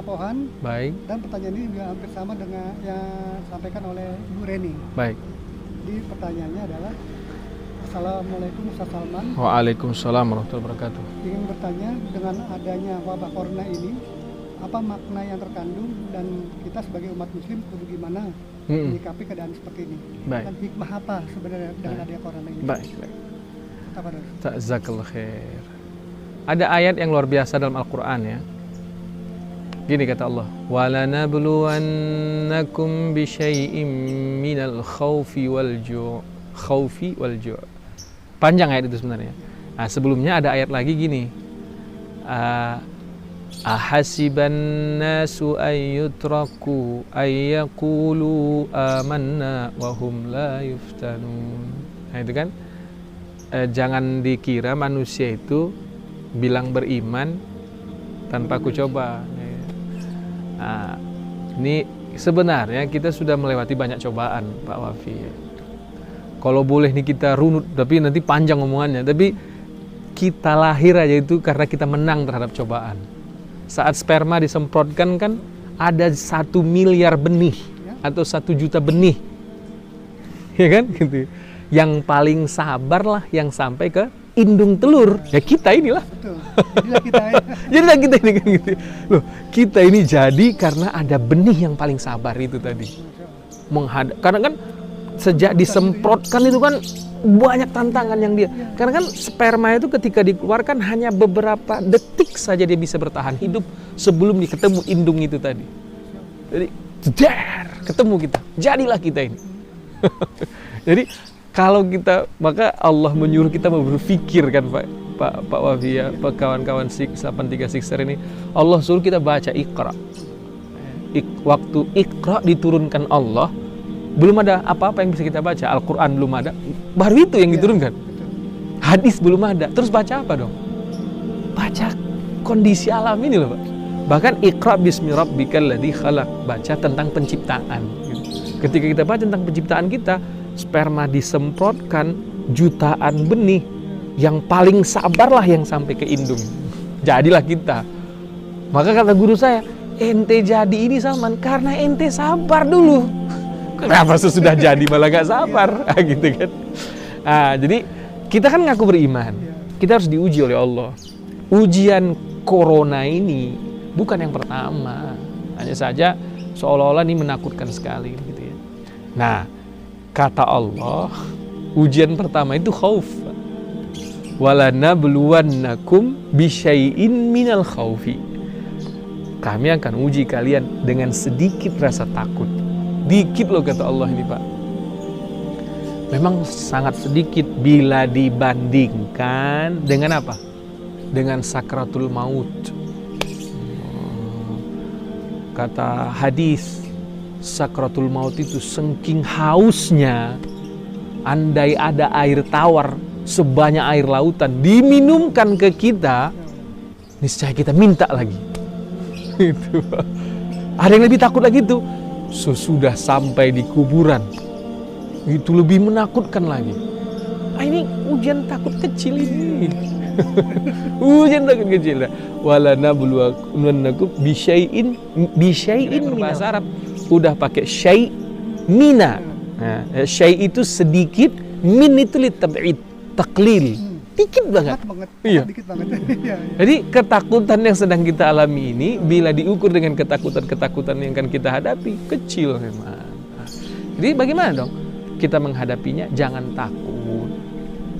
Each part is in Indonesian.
Pohan. Baik. Dan pertanyaan ini juga hampir sama dengan yang disampaikan oleh Ibu Reni. Baik. Jadi pertanyaannya adalah, Assalamualaikum Ustaz Salman. Waalaikumsalam warahmatullahi wabarakatuh. Ingin bertanya, dengan adanya wabah corona ini, apa makna yang terkandung dan kita sebagai umat muslim kudu gimana menyikapi keadaan seperti ini? Baik. Dan hikmah apa sebenarnya dengan adanya corona ini? Baik. Apa Dor? Jazakallah khair. Ada ayat yang luar biasa dalam Al-Quran ya. Gini kata Allah, وَلَنَبْلُوَنَّكُمْ بِشَيْءٍ مِّنَ الْخَوْفِ وَالْجُوعِ. Panjang ayat itu sebenarnya. Nah, sebelumnya ada ayat lagi gini. Ahasiban nasu ayyutraku ayyaqulu amanna wa hum la yuftanun. Nah, itu kan jangan dikira manusia itu bilang beriman tanpa aku coba. Nah, ini sebenarnya kita sudah melewati banyak cobaan, Pak Wafi. Kalau boleh nih kita runut, tapi nanti panjang omongannya. Tapi kita lahir aja itu karena kita menang terhadap cobaan. Saat sperma disemprotkan kan ada 1 miliar benih atau 1 juta benih, ya kan? Gitu. Yang paling sabar lah yang sampai ke indung telur. Ya kita inilah. Betul. Jadilah kita. Jadilah kita ini kan gitu. Loh, kita ini jadi karena ada benih yang paling sabar itu tadi. Karena kan sejak disemprotkan itu kan banyak tantangan yang dia. Karena kan sperma itu ketika dikeluarkan hanya beberapa detik saja dia bisa bertahan hidup sebelum ketemu indung itu tadi. Jadi, ketemu kita. Jadilah kita ini. Jadi kalau kita, maka Allah menyuruh kita berpikir kan Pak Wafi ya, kawan-kawan 83 ini, Allah suruh kita baca Iqra. Waktu Iqra diturunkan Allah, belum ada apa-apa yang bisa kita baca. Al-Quran belum ada, baru itu yang diturunkan. Hadis belum ada, terus baca apa dong? Baca kondisi alam ini loh Pak. Bahkan Iqra bismi rabbikal ladzi khalaq, baca tentang penciptaan. Ketika kita baca tentang penciptaan kita, sperma disemprotkan jutaan benih, yang paling sabarlah yang sampai ke indung. Jadilah kita. Maka kata guru saya, ente jadi ini Salman karena ente sabar dulu. Kenapa sesudah jadi malah gak sabar? Gitu kan. Jadi kita kan ngaku beriman. Kita harus diuji oleh Allah. Ujian corona ini bukan yang pertama. Hanya saja seolah-olah ini menakutkan sekali gitu ya. Nah, kata Allah, ujian pertama itu khauf. Walanabluwannakum bisyai'in minal khaufi. Kami akan uji kalian dengan sedikit rasa takut. Dikit loh kata Allah ini Pak. Memang sangat sedikit bila dibandingkan dengan apa? Dengan sakratul maut. Kata hadis, sakratul maut itu saking hausnya, andai ada air tawar sebanyak air lautan diminumkan ke kita, niscaya kita minta lagi. Itu. Ada yang lebih takut lagi tuh, sesudah sampai di kuburan, itu lebih menakutkan lagi. Ini ujian takut kecil ini. Ujian takut kecil. Wala nabluwannakum bisyai'in bahasa Arab udah pakai syai' mina. Nah, syai' itu sedikit, min itu litab'id, taklil. Dikit banget. Iya. Dikit banget. Jadi ketakutan yang sedang kita alami ini bila diukur dengan ketakutan-ketakutan yang akan kita hadapi, kecil memang. Jadi bagaimana dong kita menghadapinya? Jangan takut.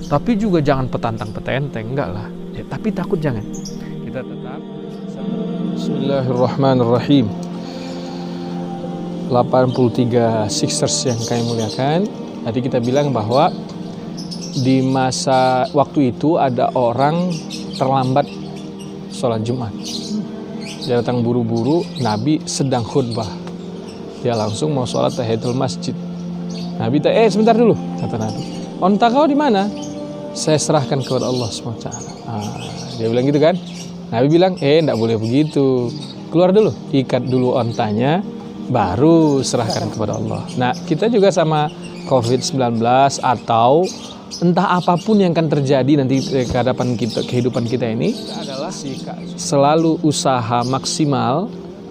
Tapi juga jangan petantang-petenteng, enggak lah. Ya, tapi takut jangan. Kita tetap Bismillahirrahmanirrahim. 83 Sixers yang kami muliakan. Tadi kita bilang bahwa di masa waktu itu ada orang terlambat sholat Jumat. Dia datang buru-buru, Nabi sedang khutbah. Dia langsung mau sholat tahiyatul masjid. Nabi sebentar dulu, kata Nabi. Onta kau di mana? Saya serahkan kepada Allah SWT. Dia bilang gitu kan. Nabi bilang, enggak boleh begitu. Keluar dulu, ikat dulu ontanya, baru serahkan kepada Allah. Nah, kita juga sama COVID-19 atau entah apapun yang akan terjadi nanti kehidupan kita ini adalah selalu usaha maksimal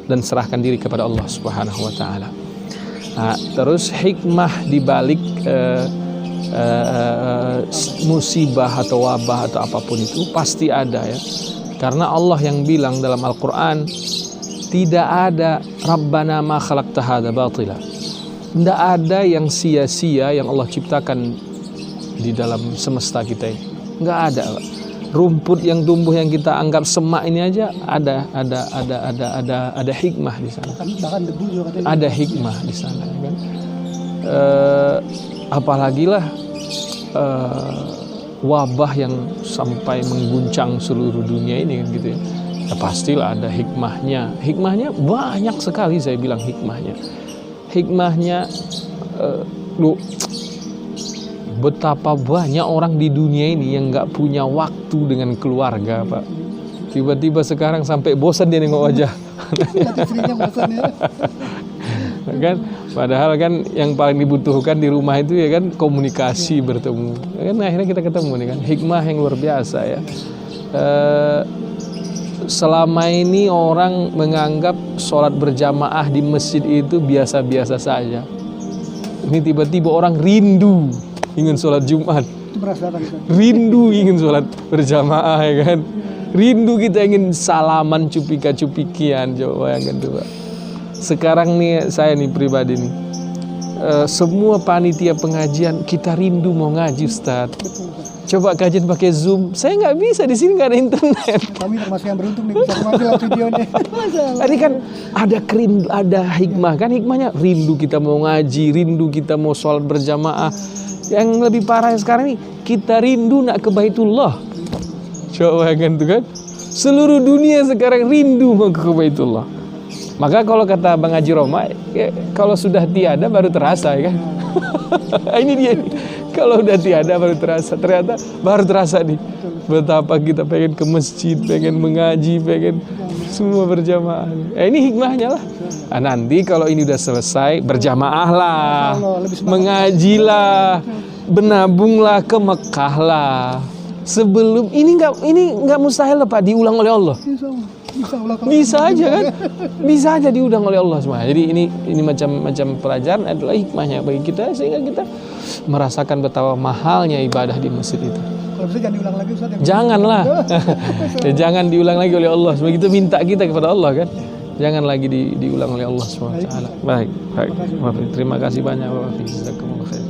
dan serahkan diri kepada Allah Subhanahu wa taala. Nah, terus hikmah di balik musibah atau wabah atau apapun itu pasti ada ya. Karena Allah yang bilang dalam Al-Qur'an, tidak ada Rabbana ma khalaqta hadza batila. Tidak ada yang sia-sia yang Allah ciptakan di dalam semesta kita ini. Nggak ada. Rumput yang tumbuh yang kita anggap semak ini aja ada hikmah di sana. Bahkan debu juga katanya. Ada hikmah di sana, kan? Apalagi lah wabah yang sampai mengguncang seluruh dunia ini, kan gitu ya. Ya pastilah ada hikmahnya. Hikmahnya banyak sekali, saya bilang hikmahnya. Hikmahnya, betapa banyak orang di dunia ini yang nggak punya waktu dengan keluarga, Pak. Tiba-tiba sekarang sampai bosan dia nengok wajah. Istrinya bosan ya. Kan? Padahal kan yang paling dibutuhkan di rumah itu ya kan komunikasi, bertemu. Kan akhirnya kita ketemu nih kan. Hikmah yang luar biasa ya. Selama ini orang menganggap sholat berjamaah di masjid itu biasa-biasa saja. Ini tiba-tiba orang rindu ingin sholat Jumat, rindu ingin sholat berjamaah ya kan, rindu kita ingin salaman cupika-cupikian. Coba yang kedua, sekarang nih saya nih pribadi nih, semua panitia pengajian kita rindu mau ngaji, Ustaz. Coba kajian pakai Zoom, saya nggak bisa, di sini nggak ada internet. Kami termasuk yang beruntung nih bisa kemari lewat videonya. Tadi kan ada hikmah kan, hikmahnya rindu kita mau ngaji, rindu kita mau sholat berjamaah. Yang lebih parah sekarang nih, kita rindu nak ke Baitullah. Coba kan tuh kan, seluruh dunia sekarang rindu mau ke Baitullah. Maka kalau kata Bang Haji Roma, ya, kalau sudah tiada baru terasa ya kan. Ini dia nih. Kalau udah tiada baru terasa, ternyata baru terasa nih betapa kita pengen ke masjid, pengen mengaji, pengen semua berjamaah. Ini hikmahnya lah. Nah, nanti kalau ini udah selesai, berjamaah lah, mengajilah, benabunglah ke Mekah lah. Sebelum ini nggak mustahil Pak diulang oleh Allah. Bisa aja kan, bisa aja diulang oleh Allah semua. Jadi ini macam pelajaran adalah hikmahnya bagi kita sehingga kita merasakan betapa mahalnya ibadah di masjid itu. Kalau bisa jangan diulang lagi, Ustaz. Janganlah, jangan diulang lagi oleh Allah. Sebab itu minta kita kepada Allah kan, jangan lagi diulang oleh Allah SWT. Baik. Terima kasih banyak Bapak. Jazakumullah khair.